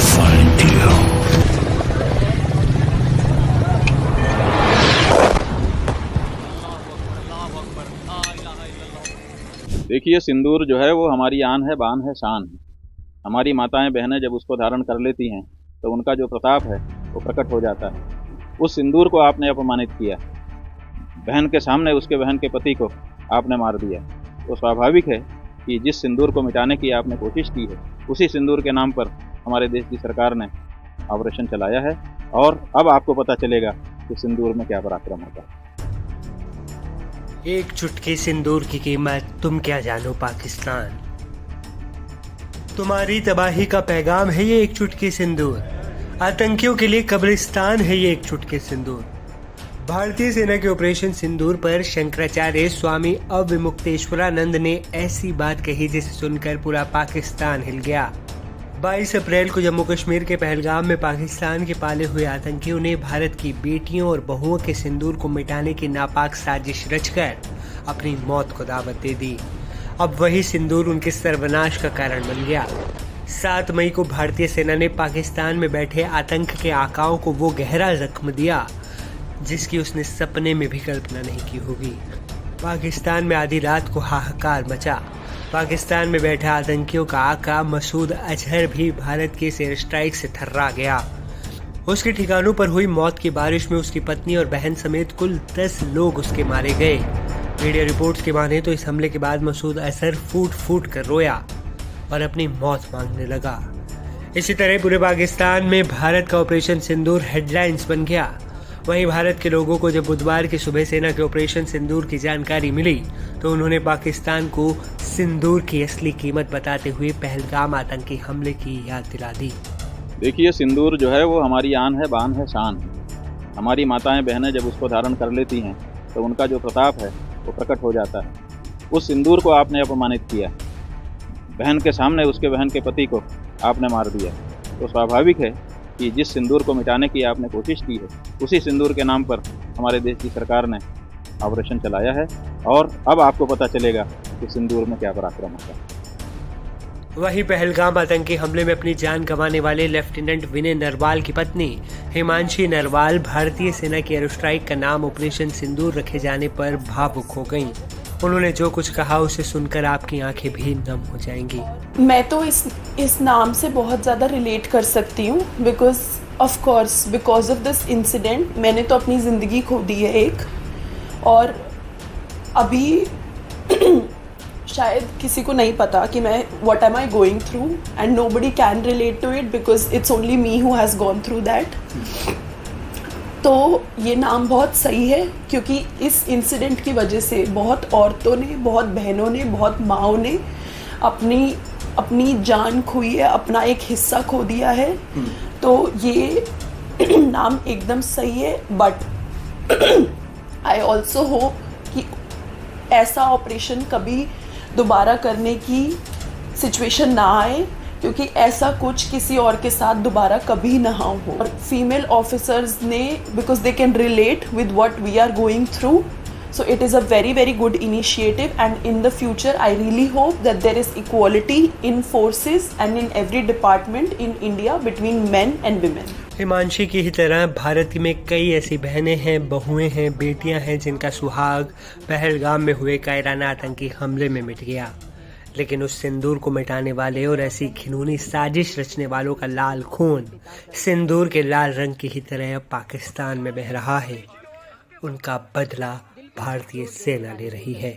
find you. देखिए, सिंदूर जो है वो हमारी आन है, बान है, शान है। हमारी माताएं बहनें जब उसको धारण कर लेती हैं तो उनका जो प्रताप है वो प्रकट हो जाता है। उस सिंदूर को आपने अपमानित किया, बहन के सामने उसके बहन के पति को आपने मार दिया, तो स्वाभाविक है कि जिस सिंदूर को मिटाने की आपने कोशिश की है, उसी सिंदूर के नाम पर हमारे देश की सरकार ने ऑपरेशन चलाया है। और अब आपको पता चलेगा कि सिंदूर में क्या पराक्रम होता है। एक चुटकी सिंदूर की कीमत तुम क्या जानो पाकिस्तान। तुम्हारी तबाही का पैगाम है ये एक चुटकी सिंदूर। आतंकियों के लिए कब्रिस्तान है ये एक चुटकी सिंदूर। भारतीय सेना के ऑपरेशन सिंदूर पर शंकराचार्य स्वामी अविमुक्तेश्वरानंद ने ऐसी बात कही जिसे सुनकर पूरा पाकिस्तान हिल गया। 22 अप्रैल को जम्मू कश्मीर के पहलगाम में पाकिस्तान के पाले हुए आतंकियों ने भारत की बेटियों और बहुओं के सिंदूर को मिटाने की नापाक साजिश रचकर अपनी मौत को दावत दे दी। अब वही सिंदूर उनके सर्वनाश का कारण बन गया। 7 मई को भारतीय सेना ने पाकिस्तान में बैठे आतंक के आकाओं को वो गहरा जख्म दिया जिसकी उसने सपने में भी कल्पना नहीं की होगी। पाकिस्तान में आधी रात को हाहाकार मचा। पाकिस्तान में बैठा आतंकियों का आका मसूद अजहर भी भारत के एयर स्ट्राइक से थर्रा गया। उसके ठिकानों पर हुई मौत की बारिश में उसकी पत्नी और बहन समेत कुल 10 लोग उसके मारे गए। मीडिया रिपोर्ट्स की माने तो इस हमले के बाद मसूद अजहर फूट फूट कर रोया और अपनी मौत मांगने लगा। इसी तरह पूरे पाकिस्तान में भारत का ऑपरेशन सिंदूर हेडलाइंस बन गया। वहीं भारत के लोगों को जब बुधवार की सुबह सेना के ऑपरेशन सिंदूर की जानकारी मिली तो उन्होंने पाकिस्तान को सिंदूर की असली कीमत बताते हुए पहलगाम आतंकी हमले की याद दिला दी। देखिए, सिंदूर जो है वो हमारी आन है, बान है, शान है। हमारी माताएं बहनें जब उसको धारण कर लेती हैं तो उनका जो प्रताप है वो प्रकट हो जाता है। उस सिंदूर को आपने अपमानित किया, बहन के सामने उसके बहन के पति को आपने मार दिया, तो स्वाभाविक है कि जिस सिंदूर को मिटाने की आपने कोशिश की है, उसी सिंदूर के नाम पर हमारे देश की सरकार ने ऑपरेशन चलाया है। और अब आपको पता चलेगा कि सिंदूर में क्या पराक्रम होता है। वहीं पहलगाम आतंकी हमले में अपनी जान गंवाने वाले लेफ्टिनेंट विनय नरवाल की पत्नी हिमांशी नरवाल भारतीय सेना की एयर स्ट्राइक का नाम ऑपरेशन सिंदूर रखे जाने पर भावुक हो गईं। उन्होंने जो कुछ कहा उसे सुनकर आपकी आंखें भी नम हो जाएंगी। मैं तो इस नाम से बहुत ज़्यादा रिलेट कर सकती हूँ बिकॉज ऑफ दिस इंसिडेंट। मैंने तो अपनी ज़िंदगी खो दी है एक, और अभी शायद किसी को नहीं पता कि मैं what am I going through, and nobody can relate to it because it's only me who has gone through that. तो ये नाम बहुत सही है क्योंकि इस इंसिडेंट की वजह से बहुत औरतों ने, बहुत बहनों ने, बहुत माँओं ने अपनी जान खोई है, अपना एक हिस्सा खो दिया है। तो ये नाम एकदम सही है, बट आई ऑल्सो होप कि ऐसा ऑपरेशन कभी दोबारा करने की सिचुएशन ना आए, क्योंकि ऐसा कुछ किसी और के साथ दोबारा कभी ना हो। और फीमेल ऑफिसर्स ने, because they can relate with what we are going through, so it is a very very good initiative, and in the future I really hope that there is equality in forces and in every department in India between men and women. Himanshi की ही तरह भारत में कई ऐसी बहनें हैं, बहुएं हैं, बेटियां हैं जिनका सुहाग पहलगाम में हुए कायराना आतंकी हमले में मिट गया। लेकिन उस सिंदूर को मिटाने वाले और ऐसी घिनौनी साजिश रचने वालों का लाल खून सिंदूर के लाल रंग की ही तरह अब पाकिस्तान में बह रहा है। उनका बदला भारतीय सेना ले रही है।